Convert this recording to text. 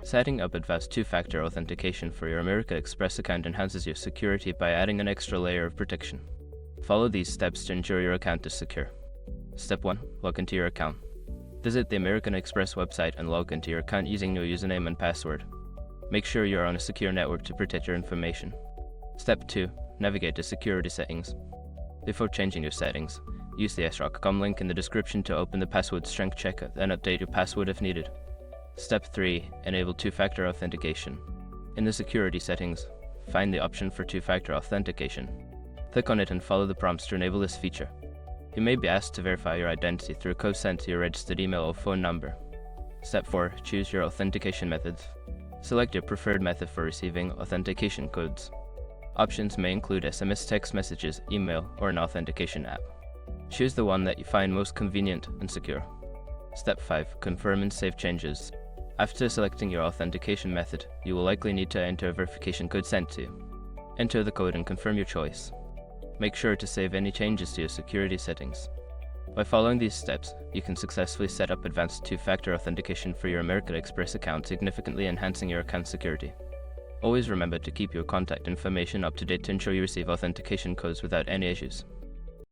Setting up advanced two-factor authentication for your American Express account enhances your security by adding an extra layer of protection. Follow these steps to ensure your account is secure. Step 1. Log into your account. Visit the American Express website and log into your account using your username and password. Make sure you are on a secure network to protect your information. Step 2. Navigate to security settings. Before changing your settings, use the sroc.com link in the description to open the password strength checker, then update your password if needed. Step 3. Enable two-factor authentication. In the security settings, find the option for two-factor authentication. Click on it and follow the prompts to enable this feature. You may be asked to verify your identity through a code sent to your registered email or phone number. Step 4. Choose your authentication methods. Select your preferred method for receiving authentication codes. Options may include SMS text messages, email, or an authentication app. Choose the one that you find most convenient and secure. Step 5. Confirm and save changes. After selecting your authentication method, you will likely need to enter a verification code sent to you. Enter the code and confirm your choice. Make sure to save any changes to your security settings. By following these steps, you can successfully set up advanced two-factor authentication for your American Express account, significantly enhancing your account security. Always remember to keep your contact information up to date to ensure you receive authentication codes without any issues.